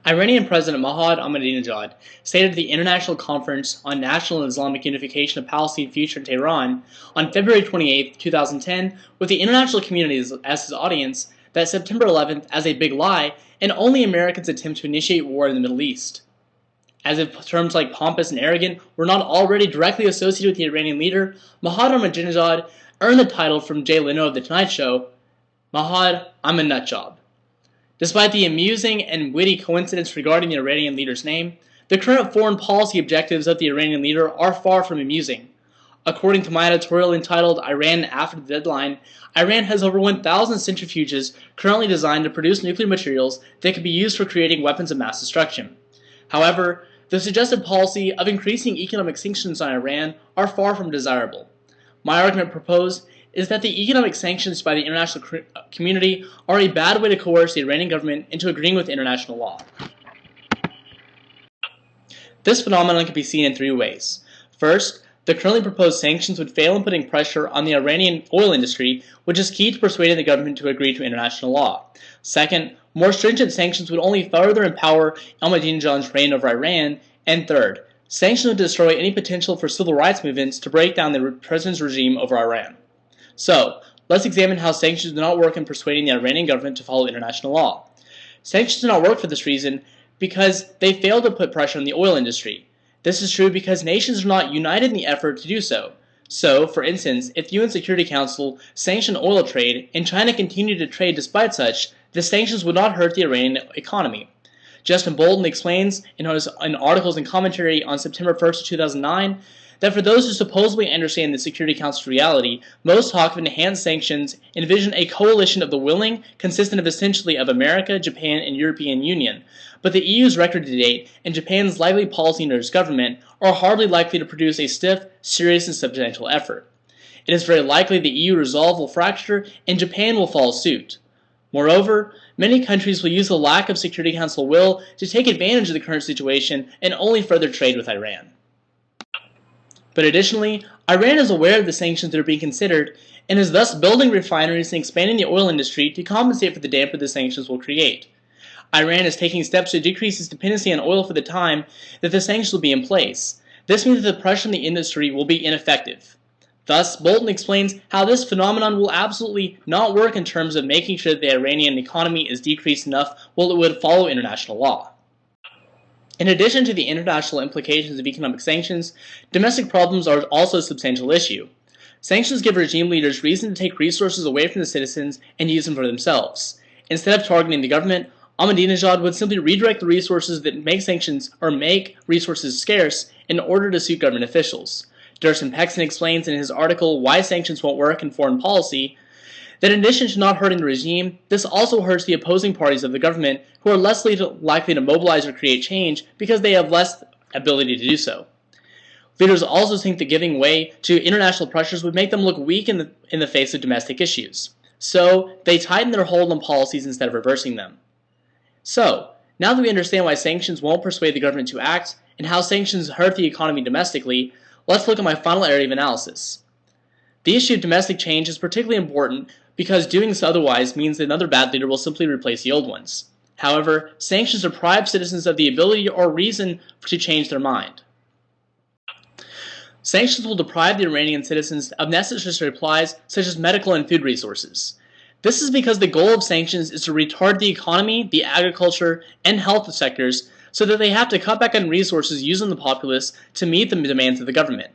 Iranian President Ahmadinejad stated at the International Conference on National and Islamic Unification of Palestine Future in Tehran on February 28, 2010, with the international community as his audience, that September 11th as a big lie and only Americans attempt to initiate war in the Middle East. As if terms like pompous and arrogant were not already directly associated with the Iranian leader, Ahmadinejad earned the title from Jay Leno of The Tonight Show, Mahad, I'm a nutjob. Despite the amusing and witty coincidence regarding the Iranian leader's name, the current foreign policy objectives of the Iranian leader are far from amusing. According to my editorial entitled Iran After the Deadline, Iran has over 1,000 centrifuges currently designed to produce nuclear materials that can be used for creating weapons of mass destruction. However, the suggested policy of increasing economic sanctions on Iran are far from desirable. My argument proposed is that the economic sanctions by the international community are a bad way to coerce the Iranian government into agreeing with international law. This phenomenon can be seen in three ways. First, the currently proposed sanctions would fail in putting pressure on the Iranian oil industry, which is key to persuading the government to agree to international law. Second, more stringent sanctions would only further empower Ahmadinejad's reign over Iran. And third, sanctions would destroy any potential for civil rights movements to break down the president's regime over Iran. So, let's examine how sanctions do not work in persuading the Iranian government to follow international law. Sanctions do not work for this reason because they fail to put pressure on the oil industry. This is true because nations are not united in the effort to do so. So, for instance, if the UN Security Council sanctioned oil trade and China continued to trade despite such, the sanctions would not hurt the Iranian economy. Justin Bolton explains in articles and commentary on September 1st, 2009, that for those who supposedly understand the Security Council's reality, most talk of enhanced sanctions envision a coalition of the willing, consistent of essentially of America, Japan, and European Union. But the EU's record to date and Japan's lively policy under its government are hardly likely to produce a stiff, serious, and substantial effort. It is very likely the EU resolve will fracture and Japan will follow suit. Moreover, many countries will use the lack of Security Council will to take advantage of the current situation and only further trade with Iran. But additionally, Iran is aware of the sanctions that are being considered and is thus building refineries and expanding the oil industry to compensate for the damper the sanctions will create. Iran is taking steps to decrease its dependency on oil for the time that the sanctions will be in place. This means that the pressure on the industry will be ineffective. Thus, Bolton explains how this phenomenon will absolutely not work in terms of making sure that the Iranian economy is decreased enough while it would follow international law. In addition to the international implications of economic sanctions, domestic problems are also a substantial issue. Sanctions give regime leaders reason to take resources away from the citizens and use them for themselves. Instead of targeting the government, Ahmadinejad would simply redirect the resources that make sanctions or make resources scarce in order to suit government officials. Durson Pexon explains in his article Why Sanctions Won't Work in Foreign Policy that in addition to not hurting the regime, this also hurts the opposing parties of the government who are less likely to mobilize or create change because they have less ability to do so. Leaders also think that giving way to international pressures would make them look weak in the face of domestic issues. So, they tighten their hold on policies instead of reversing them. So, now that we understand why sanctions won't persuade the government to act and how sanctions hurt the economy domestically, let's look at my final area of analysis. The issue of domestic change is particularly important because doing so otherwise means that another bad leader will simply replace the old ones. However, sanctions deprive citizens of the ability or reason to change their mind. Sanctions will deprive the Iranian citizens of necessary supplies such as medical and food resources. This is because the goal of sanctions is to retard the economy, the agriculture, and health sectors so that they have to cut back on resources used on the populace to meet the demands of the government.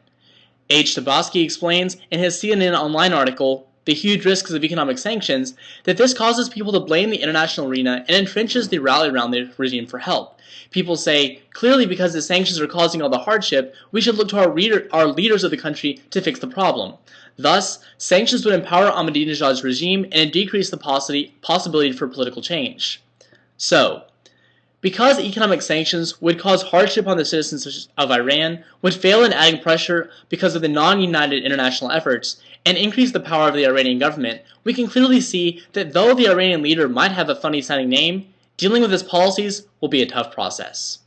H. Tabasky explains in his CNN Online article, The Huge Risks of Economic Sanctions, that this causes people to blame the international arena and entrenches the rally around the regime for help. People say, clearly because the sanctions are causing all the hardship, we should look to our leaders of the country to fix the problem. Thus, sanctions would empower Ahmadinejad's regime and decrease the possibility for political change. So, because economic sanctions would cause hardship on the citizens of Iran, would fail in adding pressure because of the non-united international efforts, and increase the power of the Iranian government, we can clearly see that though the Iranian leader might have a funny-sounding name, dealing with his policies will be a tough process.